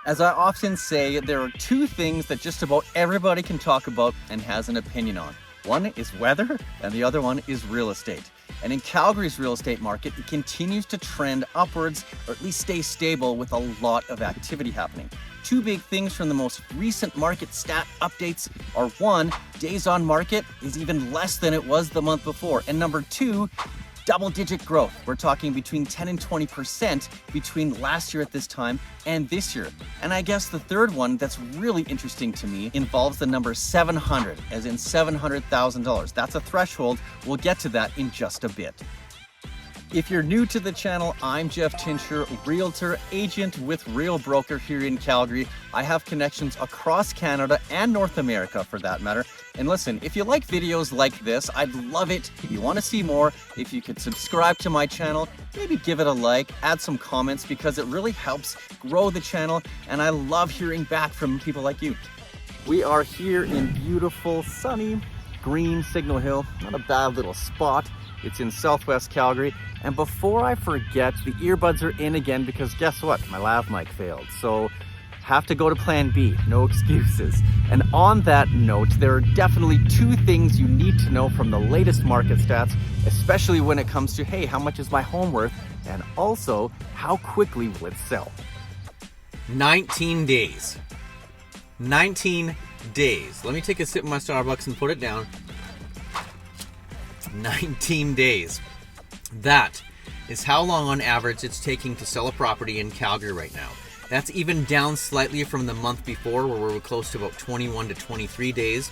As I often say, there are two things that just about everybody can talk about and has an opinion on. One is weather, and the other one is real estate. And in Calgary's real estate market, it continues to trend upwards, or at least stay stable with a lot of activity happening. Two big things from the most recent market stat updates are one, days on market is even less than it was the month before. And number two, double-digit growth. We're talking between 10 and 20% between last year at this time and this year. And I guess the third one that's really interesting to me involves the number 700, as in $700,000. That's a threshold. We'll get to that in just a bit. If you're new to the channel, I'm Jeff Tincher, realtor, agent with Real Broker here in Calgary. I have connections across Canada and North America for that matter. And listen, if you like videos like this, I'd love it. If you want to see more, if you could subscribe to my channel, maybe give it a like, add some comments because it really helps grow the channel. And I love hearing back from people like you. We are here in beautiful, sunny, green Signal Hill. Not a bad little spot. It's in Southwest Calgary. And before I forget, the earbuds are in again because guess what? My lav mic failed. So have to go to plan B, no excuses. And on that note, there are definitely two things you need to know from the latest market stats, especially when it comes to, hey, how much is my home worth? And also, how quickly will it sell? 19 days. 19 days. Let me take a sip of my Starbucks and put it down. 19 days. That is how long on average it's taking to sell a property in Calgary right now. That's even down slightly from the month before where we were close to about 21 to 23 days.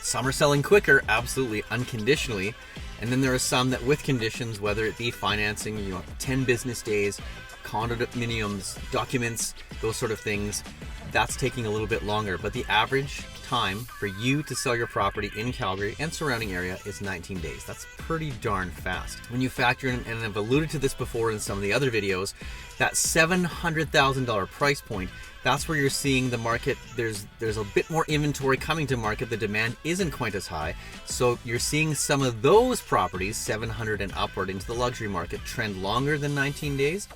Some are selling quicker, absolutely unconditionally. And then there are some that with conditions, whether it be financing, 10 business days, condominiums, documents, those sort of things, that's taking a little bit longer. But the average time for you to sell your property in Calgary and surrounding area is 19 days. That's pretty darn fast. When you factor in, and I've alluded to this before in some of the other videos, that $700,000 price point, that's where you're seeing the market. There's a bit more inventory coming to market. The demand isn't quite as high. So you're seeing some of those properties, 700 and upward into the luxury market, trend longer than 19 days.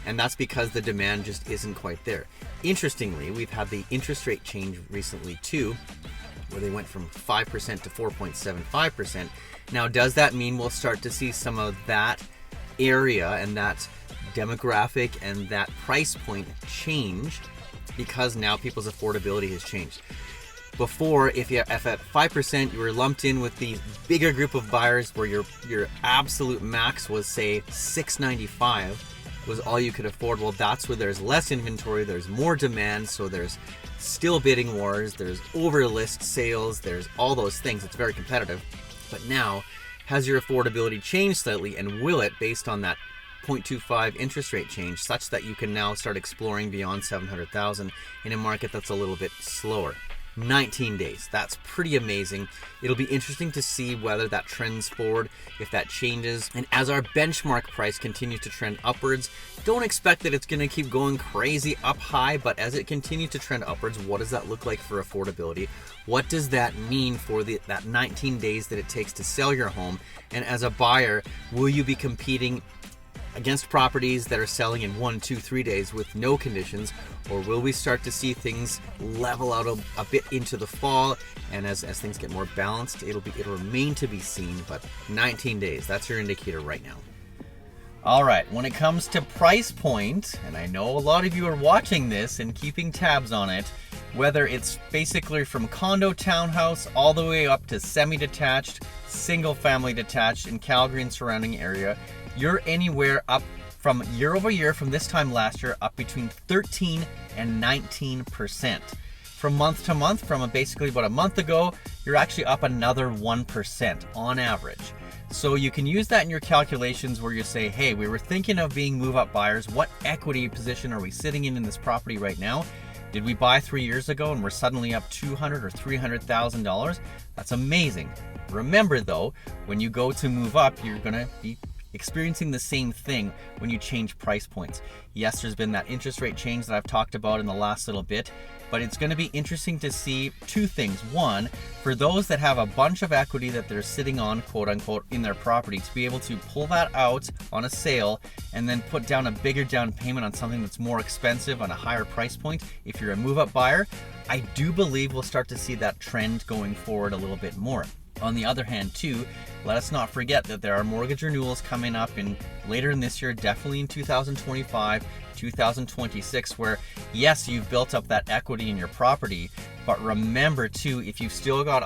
And that's because the demand just isn't quite there. Interestingly, we've had the interest rate change recently too, where they went from 5% to 4.75%. Now, does that mean we'll start to see some of that area and that demographic and that price point changed because now people's affordability has changed? Before, if at 5% you were lumped in with the bigger group of buyers where your absolute max was say $695, was all you could afford. Well, that's where there's less inventory, there's more demand, so there's still bidding wars, there's over list sales, there's all those things. It's very competitive. But now, has your affordability changed slightly, and will it based on that 0.25 interest rate change, such that you can now start exploring beyond 700,000 in a market that's a little bit slower? 19 days. That's pretty amazing. It'll be interesting to see whether that trends forward, if that changes. And as our benchmark price continues to trend upwards, don't expect that it's going to keep going crazy up high, but as it continues to trend upwards, what does that look like for affordability? What does that mean for that 19 days that it takes to sell your home? And as a buyer, will you be competing against properties that are selling in 1, 2, 3 days with no conditions, or will we start to see things level out a bit into the fall? And as things get more balanced, it'll remain to be seen. But 19 days, that's your indicator right now. All right, when it comes to price point, and I know a lot of you are watching this and keeping tabs on it, whether it's basically from condo townhouse all the way up to semi-detached, single family detached in Calgary and surrounding area, you're anywhere up from year over year from this time last year up between 13 and 19%. From month to month, from basically about a month ago, you're actually up another 1% on average. So you can use that in your calculations where you say, hey, we were thinking of being move-up buyers. What equity position are we sitting in this property right now? Did we buy 3 years ago and we're suddenly up $200,000 or $300,000? That's amazing. Remember though, when you go to move up, you're gonna be experiencing the same thing when you change price points. Yes, there's been that interest rate change that I've talked about in the last little bit, but it's going to be interesting to see two things. One, for those that have a bunch of equity that they're sitting on, quote unquote, in their property, to be able to pull that out on a sale and then put down a bigger down payment on something that's more expensive on a higher price point. If you're a move-up buyer, I do believe we'll start to see that trend going forward a little bit more. On the other hand too, let us not forget that there are mortgage renewals coming up later in this year, definitely in 2025, 2026, where yes, you've built up that equity in your property, but remember too, if you've still got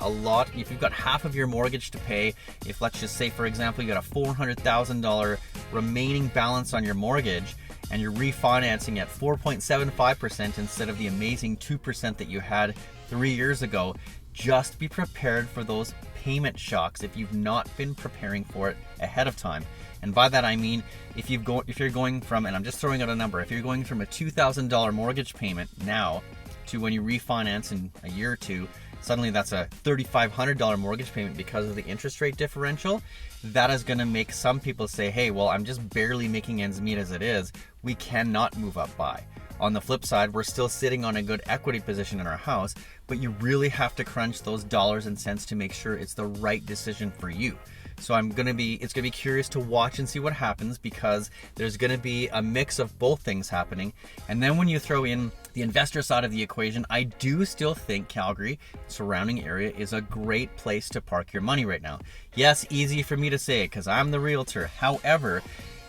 if you've got half of your mortgage to pay, if let's just say for example, you got a $400,000 remaining balance on your mortgage, and you're refinancing at 4.75% instead of the amazing 2% that you had 3 years ago, just be prepared for those payment shocks if you've not been preparing for it ahead of time. And by that I mean if you're going from, and I'm just throwing out a number, if you're going from a $2,000 mortgage payment now to when you refinance in a year or two, suddenly that's a $3,500 mortgage payment because of the interest rate differential. That is going to make some people say, hey, well, I'm just barely making ends meet as it is. We cannot move up by. On the flip side, we're still sitting on a good equity position in our house, but you really have to crunch those dollars and cents to make sure it's the right decision for you. So it's going to be curious to watch and see what happens, because there's going to be a mix of both things happening. And then when you throw in the investor side of the equation, I do still think Calgary surrounding area is a great place to park your money right now. Yes, easy for me to say it because I'm the realtor. However,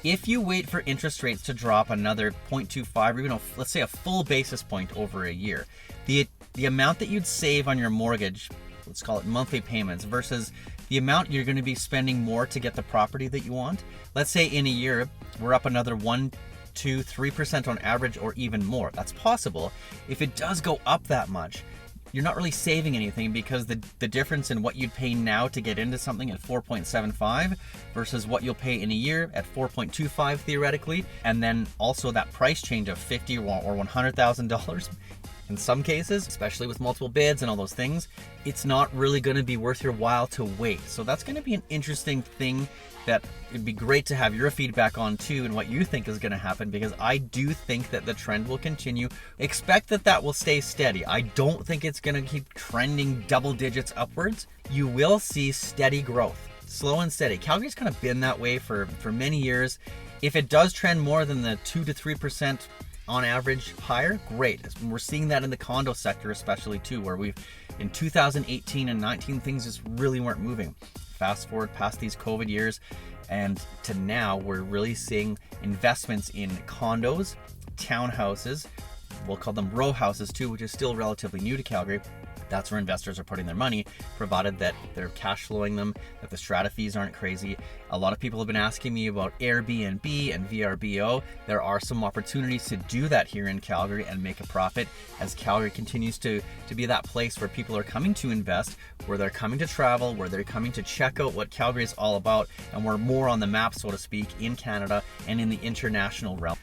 if you wait for interest rates to drop another 0.25 or even let's say a full basis point over a year, the amount that you'd save on your mortgage, let's call it monthly payments, versus the amount you're going to be spending more to get the property that you want. Let's say in a year, we're up another 1, 2, 3% on average or even more. That's possible. If it does go up that much, you're not really saving anything, because the difference in what you'd pay now to get into something at 4.75 versus what you'll pay in a year at 4.25 theoretically, and then also that price change of $50,000 or $100,000 in some cases, especially with multiple bids and all those things, it's not really going to be worth your while to wait. So that's going to be an interesting thing that it'd be great to have your feedback on too, and what you think is going to happen, because I do think that the trend will continue. Expect that will stay steady. I don't think it's going to keep trending double digits upwards. You will see steady growth, slow and steady. Calgary's kind of been that way for many years. If it does trend more than the 2 to 3% on average higher, great. We're seeing that in the condo sector especially too, where in 2018 and 19 things just really weren't moving. Fast forward past these COVID years and to now, we're really seeing investments in condos, townhouses, we'll call them row houses too, which is still relatively new to Calgary. That's where investors are putting their money, provided that they're cash flowing them, that the strata fees aren't crazy. A lot of people have been asking me about Airbnb and VRBO. There are some opportunities to do that here in Calgary and make a profit, as Calgary continues to be that place where people are coming to invest, where they're coming to travel, where they're coming to check out what Calgary is all about, and we're more on the map, so to speak, in Canada and in the international realm.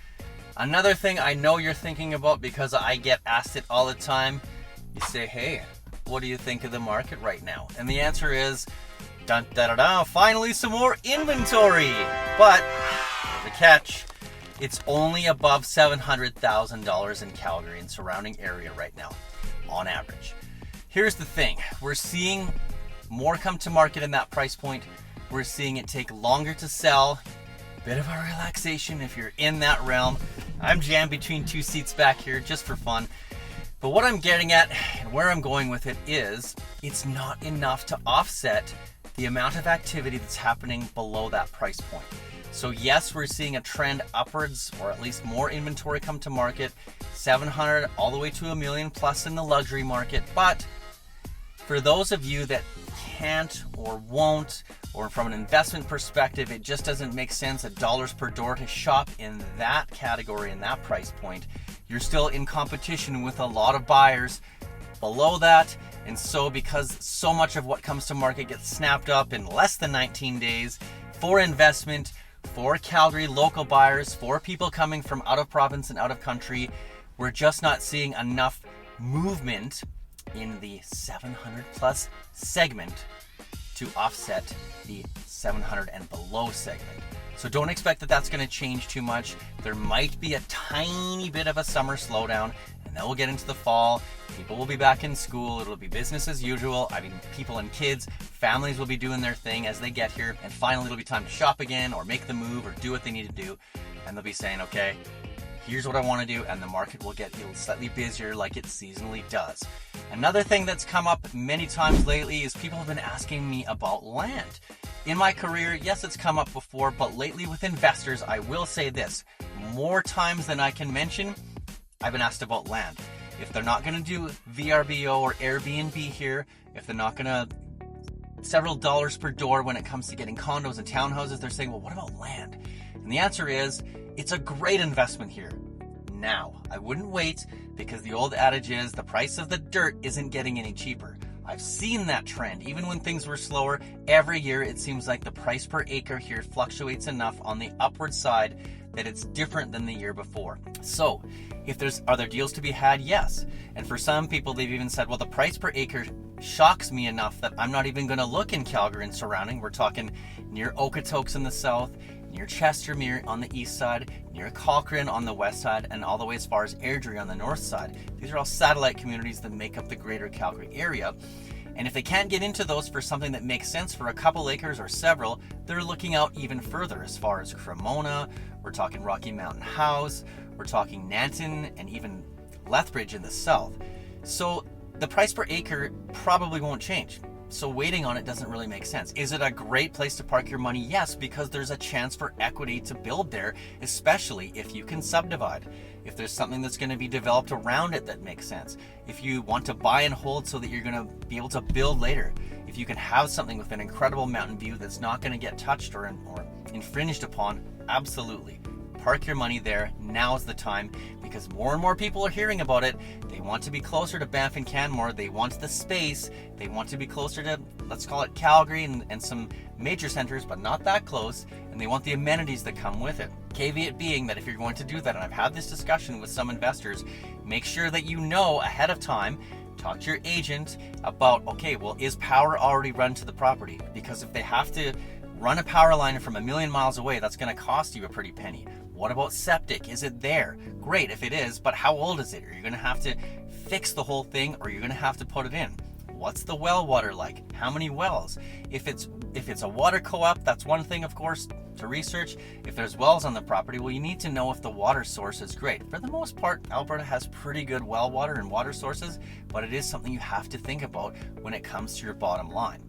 Another thing I know you're thinking about, because I get asked it all the time, you say, hey, what do you think of the market right now? And the answer is, dun da da da, finally some more inventory. But the catch, it's only above $700,000 in Calgary and surrounding area right now, on average. Here's the thing, we're seeing more come to market in that price point. We're seeing it take longer to sell. Bit of a relaxation if you're in that realm. I'm jammed between two seats back here just for fun. But what I'm getting at and where I'm going with it is, it's not enough to offset the amount of activity that's happening below that price point. So yes, we're seeing a trend upwards, or at least more inventory come to market, 700 all the way to 1 million plus in the luxury market. But for those of you that can't or won't, or from an investment perspective, it just doesn't make sense at dollars per door to shop in that category, in that price point, you're still in competition with a lot of buyers below that. And so because so much of what comes to market gets snapped up in less than 19 days for investment, for Calgary local buyers, for people coming from out of province and out of country, we're just not seeing enough movement in the 700 plus segment to offset the 700 and below segment. So don't expect that that's going to change too much. There might be a tiny bit of a summer slowdown, and then we'll get into the fall. People will be back in school. It'll be business as usual. I mean, people and kids, families will be doing their thing as they get here. And finally, it'll be time to shop again or make the move or do what they need to do. And they'll be saying, okay, here's what I want to do. And the market will get slightly busier like it seasonally does. Another thing that's come up many times lately is people have been asking me about land. In my career, yes, it's come up before, but lately with investors, I will say this, more times than I can mention, I've been asked about land. If they're not going to do VRBO or Airbnb here, if they're not going to several dollars per door when it comes to getting condos and townhouses, they're saying, well, what about land? And the answer is, it's a great investment here. Now, I wouldn't wait, because the old adage is the price of the dirt isn't getting any cheaper. I've seen that trend. Even when things were slower, every year it seems like the price per acre here fluctuates enough on the upward side that it's different than the year before. So, are there deals to be had? Yes. And for some people, they've even said, well, the price per acre shocks me enough that I'm not even going to look in Calgary and surrounding. We're talking near Okotoks in the south, near Chestermere on the east side, near Cochrane on the west side, and all the way as far as Airdrie on the north side. These are all satellite communities that make up the greater Calgary area. And if they can't get into those for something that makes sense for a couple acres or several, they're looking out even further as far as Cremona, we're talking Rocky Mountain House, we're talking Nanton, and even Lethbridge in the south. So the price per acre probably won't change. So waiting on it doesn't really make sense. Is it a great place to park your money? Yes, because there's a chance for equity to build there, especially if you can subdivide. If there's something that's going to be developed around it that makes sense. If you want to buy and hold so that you're going to be able to build later. If you can have something with an incredible mountain view that's not going to get touched or infringed upon, absolutely. Park your money there. Now's the time, because more and more people are hearing about it. They want to be closer to Banff and Canmore. They want the space. They want to be closer to, let's call it Calgary and some major centers, but not that close. And they want the amenities that come with it. Caveat being that if you're going to do that, and I've had this discussion with some investors, make sure that you know ahead of time. Talk to your agent about, okay, well, is power already run to the property? Because if they have to run a power line from 1,000,000 miles away, that's going to cost you a pretty penny. What about septic? Is it there? Great if it is, but how old is it? Are you going to have to fix the whole thing, or are you going to have to put it in? What's the well water like? How many wells? If it's a water co-op, that's one thing, of course, to research. If there's wells on the property, well, you need to know if the water source is great. For the most part, Alberta has pretty good well water and water sources, but it is something you have to think about when it comes to your bottom line.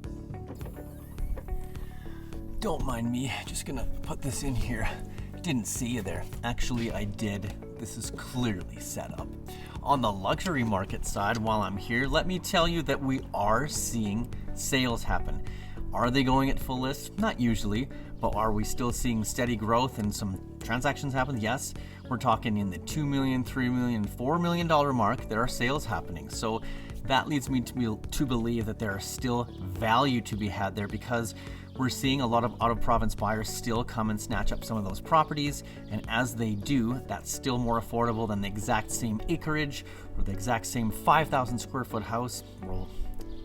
Don't mind me, just gonna put this in here. Didn't see you there. Actually, I did. This is clearly set up. On the luxury market side, while I'm here, let me tell you that we are seeing sales happen. Are they going at full list? Not usually, but are we still seeing steady growth and some transactions happen? Yes. We're talking in the $2 million, $3 million, $4 million mark. There are sales happening. So that leads me to believe that there are still value to be had there, because we're seeing a lot of out-of-province buyers still come and snatch up some of those properties, and as they do, that's still more affordable than the exact same acreage or the exact same 5,000 square foot house, well,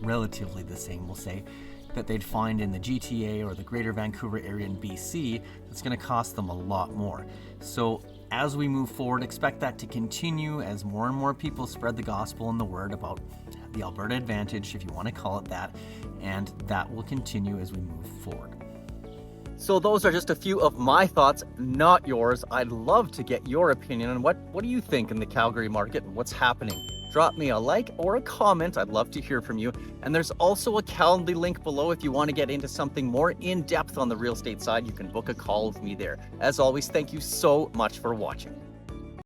relatively the same, we'll say, that they'd find in the GTA or the Greater Vancouver area in BC. That's going to cost them a lot more. So as we move forward, expect that to continue as more and more people spread the gospel and the word about the Alberta Advantage, if you want to call it that, and that will continue as we move forward. So those are just a few of my thoughts, not yours. I'd love to get your opinion on what do you think in the Calgary market and what's happening. Drop me a like or a comment. I'd love to hear from you. And there's also a Calendly link below if you want to get into something more in depth on the real estate side. You can book a call with me there. As always, thank you so much for watching.